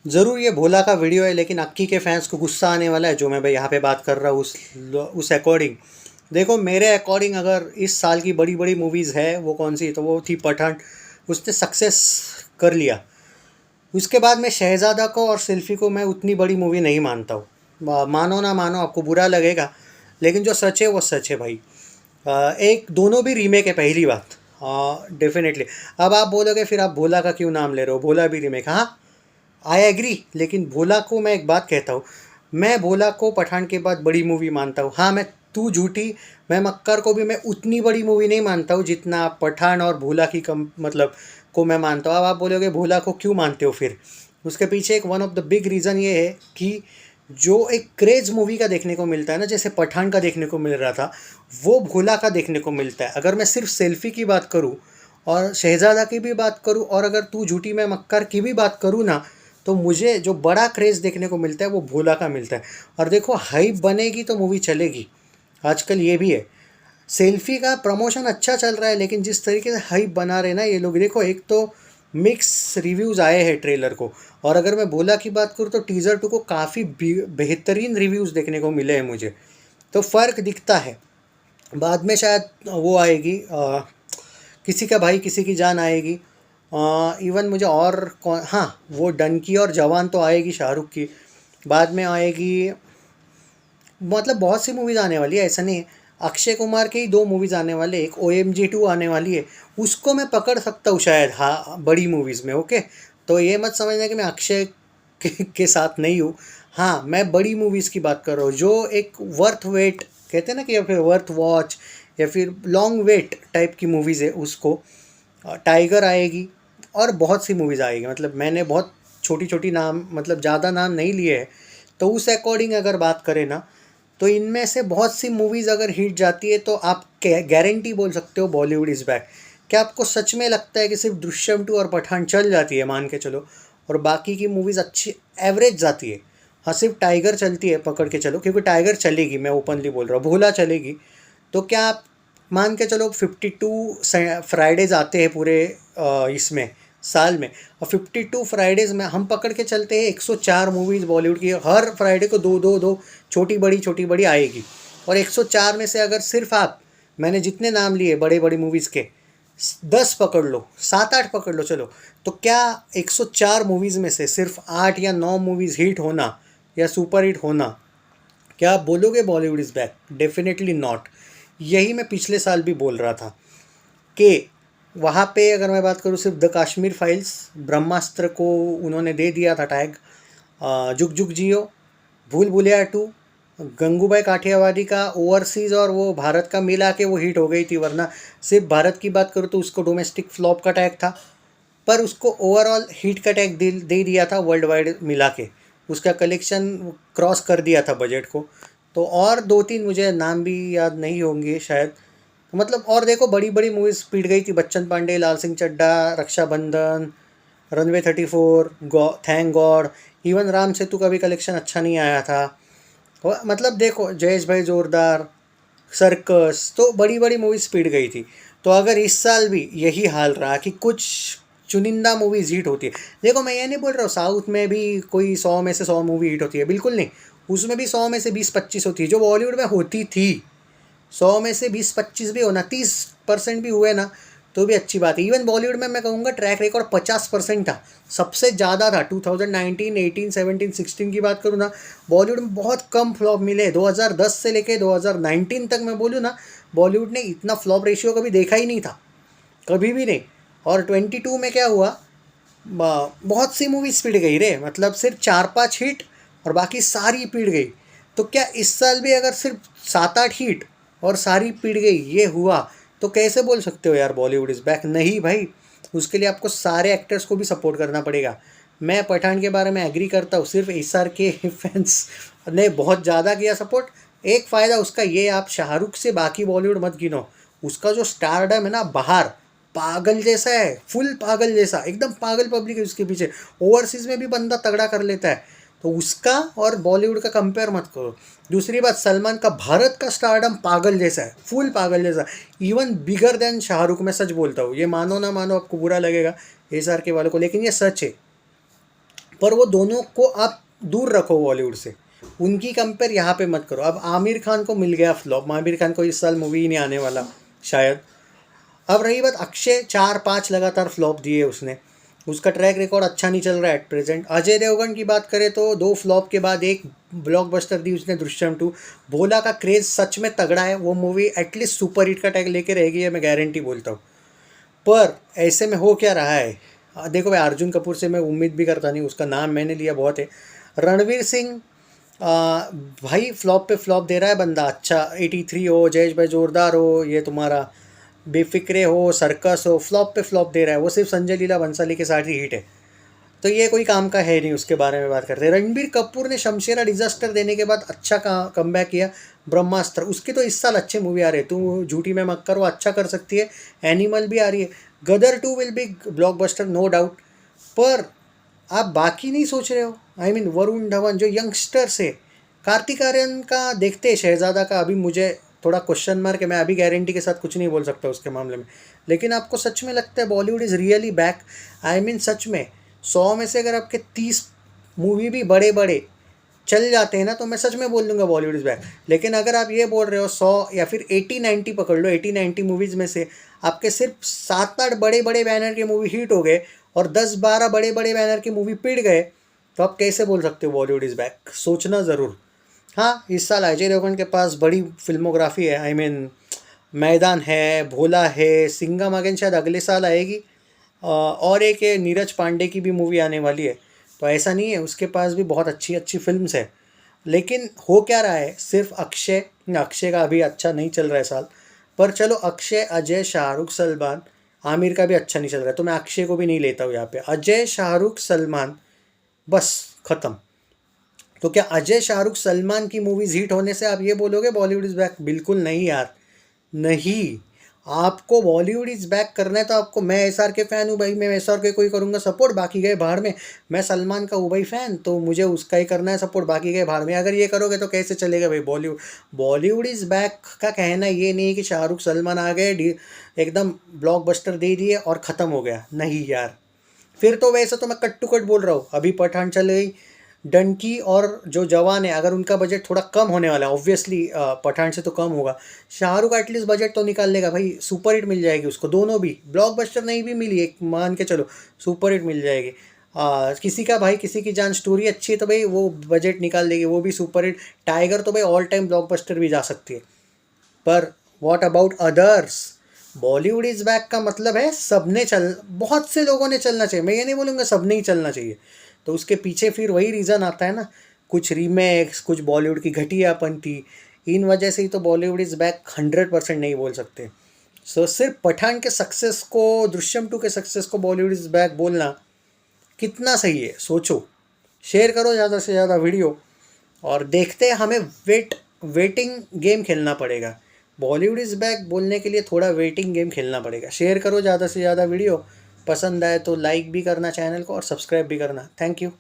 ज़रूर ये भोला का वीडियो है, लेकिन अक्की के फैंस को गुस्सा आने वाला है जो मैं भाई यहाँ पे बात कर रहा हूँ उस अकॉर्डिंग। देखो मेरे अकॉर्डिंग अगर इस साल की बड़ी बड़ी मूवीज़ है वो कौन सी, तो वो थी पठान। उसने सक्सेस कर लिया। उसके बाद मैं शहज़ादा को और सेल्फ़ी को मैं उतनी बड़ी मूवी नहीं मानता हूँ। मानो ना मानो, आपको बुरा लगेगा, लेकिन जो सच है वो सच है भाई। एक दोनों भी रीमेक है, पहली बात। डेफिनेटली। अब आप बोलोगे फिर आप भोला का क्यों नाम ले रहे हो, भोला भी रीमेक, हाँ आई एग्री। लेकिन भोला को मैं एक बात कहता हूँ, मैं भोला को पठान के बाद बड़ी मूवी मानता हूँ। हाँ मैं तू झूठी, मैं मक्कर को भी मैं उतनी बड़ी मूवी नहीं मानता हूँ जितना आप पठान और भोला की कम मतलब को मैं मानता हूँ। अब आप बोलोगे भोला को क्यों मानते हो फिर, उसके पीछे एक one of the big reason ये है कि जो एक क्रेज़ मूवी का देखने को मिलता है ना, जैसे पठान का देखने को मिल रहा था, वो भोला का देखने को मिलता है। अगर मैं सिर्फ सेल्फ़ी की बात करूँ और शहज़ादा की भी बात करूँ और अगर तू झूठी मैं मक्कार की भी बात करूँ ना, तो मुझे जो बड़ा क्रेज़ देखने को मिलता है वो भोला का मिलता है। और देखो हाइप बनेगी तो मूवी चलेगी, आजकल ये भी है। सेल्फी का प्रमोशन अच्छा चल रहा है, लेकिन जिस तरीके से हाइप बना रहे ना ये लोग, देखो एक तो मिक्स रिव्यूज़ आए हैं ट्रेलर को, और अगर मैं भोला की बात करूँ तो टीज़र 2 को काफ़ी बेहतरीन रिव्यूज़ देखने को मिले हैं मुझे। तो फ़र्क दिखता है। बाद में शायद वो आएगी, किसी का भाई किसी की जान आएगी। इवन मुझे और कौन, हाँ वो डंकी और जवान तो आएगी शाहरुख की। बाद में आएगी, मतलब बहुत सी मूवीज़ आने वाली है, ऐसा नहीं है। अक्षय कुमार के ही 2 मूवीज़ आने वाले, एक OMG 2 आने वाली है। उसको मैं पकड़ सकता हूँ शायद, हाँ बड़ी मूवीज़ में, ओके। तो ये मत समझना कि मैं अक्षय के साथ नहीं हूँ। हाँ मैं बड़ी मूवीज़ की बात कर रहा हूँ जो एक वर्थ वेट कहते हैं ना, कि या फिर वर्थ वॉच या फिर लॉन्ग वेट टाइप की मूवीज़ है उसको। टाइगर आएगी और बहुत सी मूवीज़ आएगी, मतलब मैंने बहुत छोटी छोटी नाम, मतलब ज़्यादा नाम नहीं लिए हैं। तो उस अकॉर्डिंग अगर बात करें ना, तो इनमें से बहुत सी मूवीज़ अगर हिट जाती है तो आप गारंटी बोल सकते हो बॉलीवुड इज़ बैक। क्या आपको सच में लगता है कि सिर्फ दृश्यम 2 और पठान चल जाती है, मान के चलो, और बाकी की मूवीज़ अच्छी एवरेज जाती है? हाँ सिर्फ टाइगर चलती है, पकड़ के चलो, क्योंकि टाइगर चलेगी, मैं ओपनली बोल रहा हूँ, भोला चलेगी। तो क्या आप मान के चलो 52 फ्राइडेज़ आते हैं पूरे इसमें साल में, और 52 फ्राइडेज़ में हम पकड़ के चलते हैं 104 मूवीज़ बॉलीवुड की, हर फ्राइडे को दो दो दो छोटी बड़ी आएगी। और 104 में से अगर सिर्फ आप, मैंने जितने नाम लिए बड़े बड़ी मूवीज़ के, 10 पकड़ लो, 7-8 पकड़ लो चलो, तो क्या 104 मूवीज़ में से सिर्फ 8 या 9 मूवीज़ हिट होना या सुपर हिट होना, क्या आप बोलोगे Bollywood is back? Definitely not. यही मैं पिछले साल भी बोल रहा था कि वहाँ पे अगर मैं बात करूँ सिर्फ द कश्मीर फाइल्स, ब्रह्मास्त्र को उन्होंने दे दिया था टैग, जुग जुग जियो, भूल भुलैया 2, गंगूबाई काठियावादी का ओवरसीज़ और वो भारत का मिला के वो हिट हो गई थी, वरना सिर्फ भारत की बात करूँ तो उसको डोमेस्टिक फ्लॉप का टैग था, पर उसको ओवरऑल हिट का टैग दे दिया था वर्ल्ड वाइड मिला के। उसका कलेक्शन क्रॉस कर दिया था बजट को। तो और 2-3 मुझे नाम भी याद नहीं होंगे शायद। तो मतलब और देखो बड़ी बड़ी मूवीज़ पीट गई थी, Bachchan Pandey, Lal Singh Chaddha, Rakshabandhan, runway 34, thank god. Even Ram Setu का भी कलेक्शन अच्छा नहीं आया था। मतलब देखो जयेश भाई जोरदार, सर्कस, तो बड़ी बड़ी मूवीज़ स्पीड गई थी। तो अगर इस साल भी यही हाल रहा कि कुछ चुनिंदा मूवीज़ हिट होती है, देखो मैं ये नहीं बोल रहा हूँ साउथ में भी कोई 100 में से 100 मूवी हिट होती है, बिल्कुल नहीं। उसमें भी 100 में से 20-25 होती है जो बॉलीवुड में होती थी। 100 में से 20-25 भी होना, 30% भी हुए ना, तो भी अच्छी बात है। इवन बॉलीवुड में मैं कहूँगा ट्रैक रिकॉर्ड 50% था, सबसे ज़्यादा था। 2019, 18, 17, 16 की बात करूँ ना, बॉलीवुड में बहुत कम फ्लॉप मिले। 2010 से लेके 2019 तक मैं बोलूँ ना, बॉलीवुड ने इतना फ्लॉप रेशियो कभी देखा ही नहीं था, कभी भी नहीं। और 22 में क्या हुआ, बहुत सी मूवीज पिट गई रे, मतलब सिर्फ 4-5 हिट और बाकी सारी पिट गई। तो क्या इस साल भी अगर सिर्फ 7-8 हिट और सारी पिट गई ये हुआ, तो कैसे बोल सकते हो यार बॉलीवुड इज़ बैक? नहीं भाई, उसके लिए आपको सारे एक्टर्स को भी सपोर्ट करना पड़ेगा। मैं पठान के बारे में एग्री करता हूँ, सिर्फ SR के फैंस ने बहुत ज़्यादा किया सपोर्ट। एक फ़ायदा उसका ये, आप शाहरुख से बाकी बॉलीवुड मत गिनो, उसका जो स्टारडम है ना बाहर, पागल जैसा है, फुल पागल जैसा, एकदम पागल पब्लिक है उसके पीछे। ओवरसीज़ में भी बंदा तगड़ा कर लेता है। तो उसका और बॉलीवुड का कंपेयर मत करो। दूसरी बात, सलमान का भारत का स्टारडम पागल जैसा है, फुल पागल जैसा, इवन बिगर देन शाहरुख। मैं सच बोलता हूँ, ये मानो ना मानो, आपको बुरा लगेगा SR के वालों को, लेकिन ये सच है। पर वो दोनों को आप दूर रखो बॉलीवुड से, उनकी कंपेयर यहाँ पे मत करो। अब आमिर खान को मिल गया फ्लॉप, आमिर खान को इस साल मूवी ही नहीं आने वाला शायद। अब रही बात अक्षय, 4-5 लगातार फ्लॉप दिए उसने, उसका ट्रैक रिकॉर्ड अच्छा नहीं चल रहा है एट प्रेजेंट। अजय देवगन की बात करें तो 2 फ्लॉप के बाद एक ब्लॉकबस्टर दी उसने, दृश्यम 2। भोला का क्रेज़ सच में तगड़ा है, वो मूवी एटलीस्ट सुपर हिट का टैग लेके रहेगी, है मैं गारंटी बोलता हूँ। पर ऐसे में हो क्या रहा है, देखो भाई, अर्जुन कपूर से मैं उम्मीद भी करता नहीं, उसका नाम मैंने लिया बहुत है। रणवीर सिंह भाई फ्लॉप पे फ्लॉप दे रहा है बंदा। अच्छा 83 हो, जयेश भाई जोरदार हो, ये तुम्हारा बेफिक्रे हो, सर्कस हो, फ्लॉप पे फ्लॉप दे रहा है। वो सिर्फ संजय लीला बंसाली के साथ ही हिट है, तो ये कोई काम का है नहीं, उसके बारे में बात करते हैं। रणबीर कपूर ने शमशेरा डिजास्टर देने के बाद अच्छा कमबैक किया, ब्रह्मास्त्र, उसके तो इस साल अच्छे मूवी आ रहे हैं। तू झूठी में मक्कर वो अच्छा कर सकती है, एनिमल भी आ रही है, Gadar 2 will be blockbuster no doubt. पर आप बाकी नहीं सोच रहे हो। आई मीन वरुण धवन जो यंगस्टर्स है, कार्तिक आर्यन का देखते हैं, शहजादा का अभी मुझे थोड़ा क्वेश्चन मार्क है, मैं अभी गारंटी के साथ कुछ नहीं बोल सकता उसके मामले में। लेकिन आपको सच में लगता है Bollywood is really back? I mean सच में 100 में से अगर आपके 30 मूवी भी बड़े बड़े चल जाते हैं ना, तो मैं सच में बोल दूंगा बॉलीवुड इज़ बैक। लेकिन अगर आप ये बोल रहे हो 100 या फिर 80-90 पकड़ लो, 80-90 मूवीज़ में से आपके सिर्फ 7-8 बड़े बड़े बैनर के मूवी हिट हो गए और 10-12 बड़े बड़े बैनर की मूवी पिट गए, तो आप कैसे बोल सकते हो बॉलीवुड इज़ बैक? सोचना ज़रूर। हाँ, इस साल अजय देवगन के पास बड़ी फिल्मोग्राफी है। आई मीन मैदान है, भोला है, सिंघम अगेन शायद अगले साल आएगी, और एक है नीरज पांडे की भी मूवी आने वाली है। तो ऐसा नहीं है, उसके पास भी बहुत अच्छी अच्छी फिल्म्स है। लेकिन हो क्या रहा है, सिर्फ अक्षय, अक्षय का अभी अच्छा नहीं चल रहा है साल। पर चलो अक्षय, अजय, शाहरुख, सलमान, आमिर का भी अच्छा नहीं चल रहा है, तो मैं अक्षय को भी नहीं लेता हूँ यहाँ पे। अजय, शाहरुख, सलमान, बस ख़त्म। तो क्या अजय, शाहरुख, सलमान की मूवीज़ हिट होने से आप ये बोलोगे बॉलीवुड इज़ बैक? बिल्कुल नहीं यार, नहीं। आपको बॉलीवुड इज़ बैक करना है तो आपको, मैं SR के फ़ैन हूँ भाई, मैं SR के कोई करूँगा सपोर्ट, बाकी गए भाड़ में। मैं सलमान का हूँ भाई फ़ैन, तो मुझे उसका ही करना है सपोर्ट, बाकी गए भाड़ में। अगर ये करोगे तो कैसे चलेगा भाई? बॉलीवुड इज़ बैक का कहना ये नहीं है कि शाहरुख सलमान आ गए, एकदम ब्लॉकबस्टर दे दिए और ख़त्म हो गया। नहीं यार, फिर तो वैसे तो मैं कट टू कट बोल रहा हूँ। अभी पठान चल गई, डंकी और जो जवान है, अगर उनका बजट थोड़ा कम होने वाला है, ऑब्वियसली पठान से तो कम होगा, शाहरुख एटलीस्ट बजट तो निकाल लेगा भाई, सुपर हिट मिल जाएगी उसको। दोनों भी ब्लॉकबस्टर नहीं भी मिली, एक मान के चलो सुपर हिट मिल जाएगी। किसी का भाई, किसी की जान स्टोरी अच्छी है तो भाई वो बजट निकाल देगी, वो भी सुपर हिट। टाइगर तो भाई ऑल टाइम ब्लॉकबस्टर भी जा सकती है। पर what about others? Bollywood is back का मतलब है सबने चल, बहुत से लोगों ने चलना चाहिए, मैं ये नहीं बोलूँगा सबने ही चलना चाहिए। तो उसके पीछे फिर वही रीज़न आता है ना, कुछ रीमेक्स, कुछ बॉलीवुड की घटियापन थी, इन वजह से ही तो बॉलीवुड इज़ बैक 100% नहीं बोल सकते। सो सिर्फ पठान के सक्सेस को, दृश्यम 2 के सक्सेस को बॉलीवुड इज़ बैक बोलना कितना सही है? सोचो। शेयर करो ज़्यादा से ज़्यादा वीडियो, और देखते हैं। हमें वेटिंग गेम खेलना पड़ेगा, बॉलीवुड इज़ बैक बोलने के लिए थोड़ा वेटिंग गेम खेलना पड़ेगा। शेयर करो ज़्यादा से ज़्यादा वीडियो, पसंद आए तो लाइक भी करना चैनल को और सब्सक्राइब भी करना। Thank you.